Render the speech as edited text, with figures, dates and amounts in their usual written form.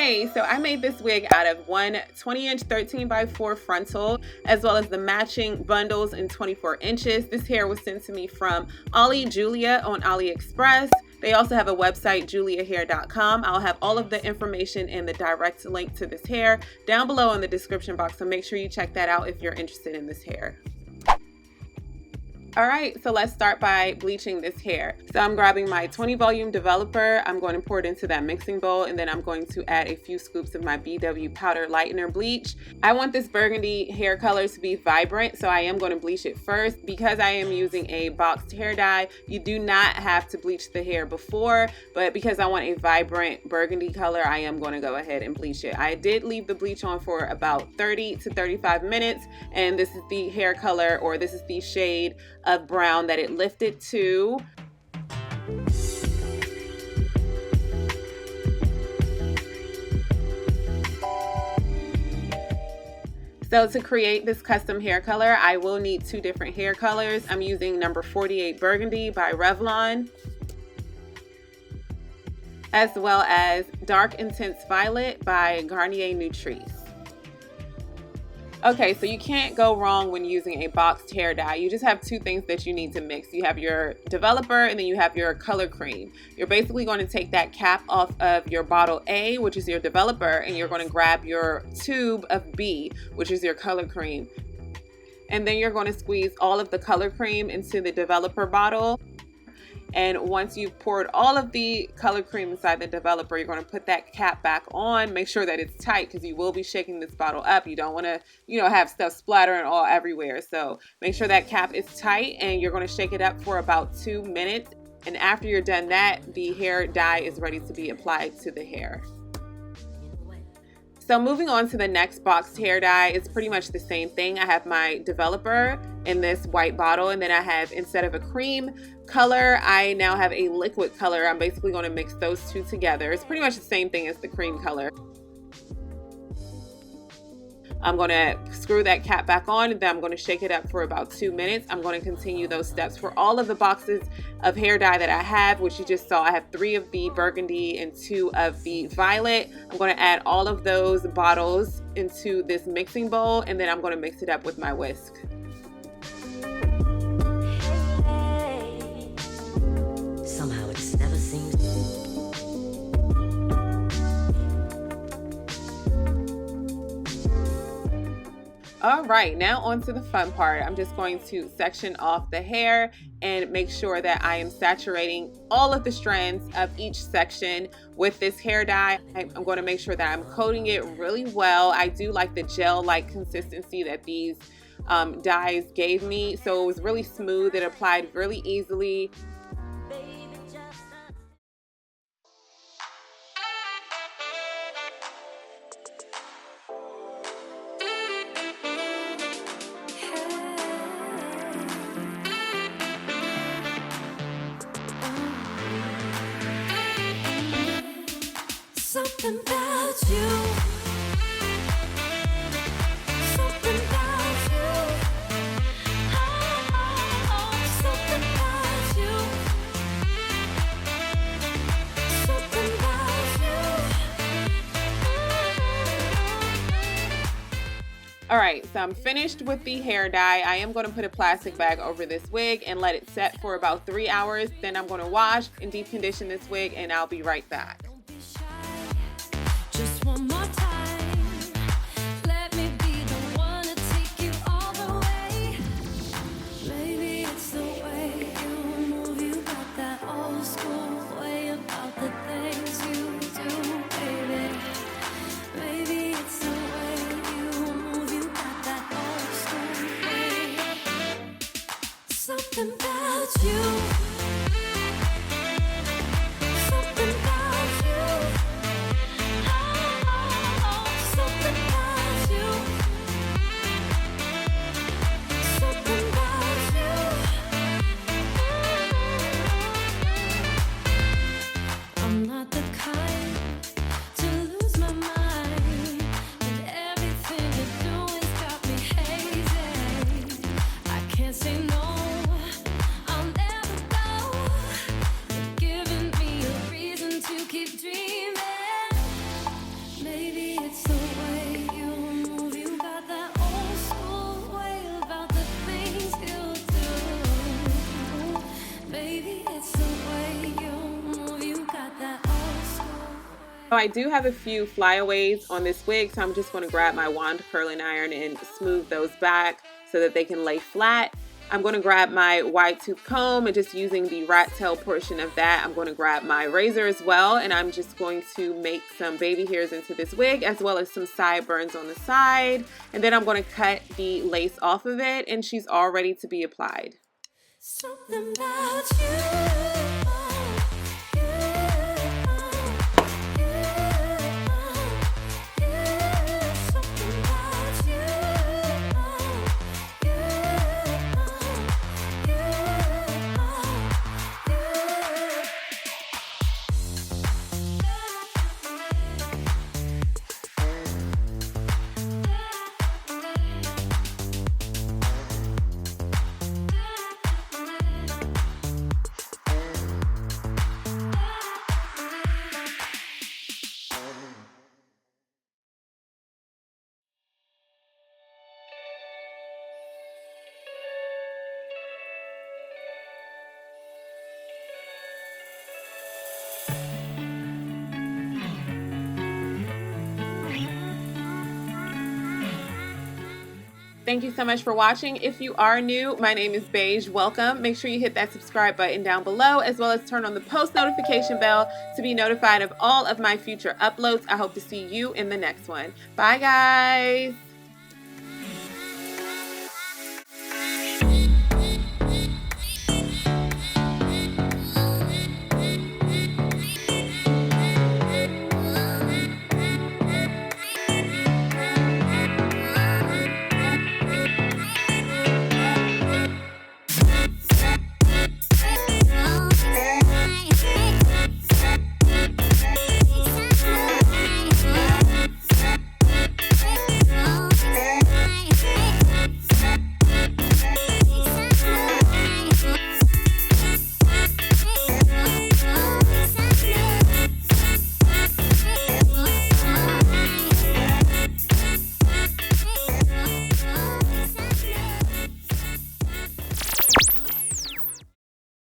Okay, so I made this wig out of one 20-inch 13x4 frontal, as well as the matching bundles in 24 inches. This hair was sent to me from Ollie Julia on AliExpress. They also have a website, juliahair.com. I'll have all of the information and the direct link to this hair down below in the description box, so make sure you check that out if you're interested in this hair. All right, so let's start by bleaching this hair. So I'm grabbing my 20 volume developer. I'm going to pour it into that mixing bowl, and then I'm going to add a few scoops of my BW powder lightener bleach. I want this burgundy hair color to be vibrant, so I am going to bleach it first. Because I am using a boxed hair dye, you do not have to bleach the hair before, but because I want a vibrant burgundy color, I am going to go ahead and bleach it. I did leave the bleach on for about 30 to 35 minutes, and this is the hair color, or this is the shade of brown that it lifted to. So to create this custom hair color, I will need two different hair colors. I'm using number 48 Burgundy by Revlon, as well as Dark Intense Violet by Garnier Nutrisse. Okay, so you can't go wrong when using a boxed hair dye. You just have two things that you need to mix. You have your developer, and then you have your color cream. You're basically going to take that cap off of your bottle A, which is your developer, and you're going to grab your tube of B, which is your color cream. And then you're going to squeeze all of the color cream into the developer bottle. And once you've poured all of the color cream inside the developer, you're going to put that cap back on. Make sure that it's tight, because you will be shaking this bottle up. You don't want to, have stuff splattering all everywhere. So make sure that cap is tight, and you're going to shake it up for about 2 minutes. And after you're done that, the hair dye is ready to be applied to the hair. So moving on to the next boxed hair dye, it's pretty much the same thing. I have my developer in this white bottle, and then I have, instead of a cream color, I now have a liquid color. I'm basically going to mix those two together. It's pretty much the same thing as the cream color. I'm going to screw that cap back on, and then I'm going to shake it up for about 2 minutes. I'm going to continue those steps for all of the boxes of hair dye that I have, which you just saw. I have 3 of the burgundy and 2 of the violet. I'm going to add all of those bottles into this mixing bowl, and then I'm going to mix it up with my whisk. Somehow it just never seems. All right, now on to the fun part. I'm just going to section off the hair and make sure that I am saturating all of the strands of each section with this hair dye. I'm going to make sure that I'm coating it really well. I do like the gel-like consistency that these dyes gave me. So it was really smooth. It applied really easily. Something about you. Something about you. Oh, something about you. Something about you. All right, so I'm finished with the hair dye. I am going to put a plastic bag over this wig and let it set for about 3 hours. Then I'm going to wash and deep condition this wig, and I'll be right back. Just one more time. Let me be the one to take you all the way. Maybe it's the way you move. You got that old school way about the things you do, baby. Maybe it's the way you move. You got that old school way. Something about you. Something about you. So I do have a few flyaways on this wig, so I'm just going to grab my wand curling iron and smooth those back so that they can lay flat. I'm going to grab my wide tooth comb and just using the rat tail portion of that, I'm going to grab my razor as well, and I'm just going to make some baby hairs into this wig as well as some sideburns on the side, and then I'm going to cut the lace off of it, and she's all ready to be applied. Something about you. Thank you so much for watching. If you are new, my name is Beige. Welcome. Make sure you hit that subscribe button down below, as well as turn on the post notification bell to be notified of all of my future uploads. I hope to see you in the next one. Bye, guys.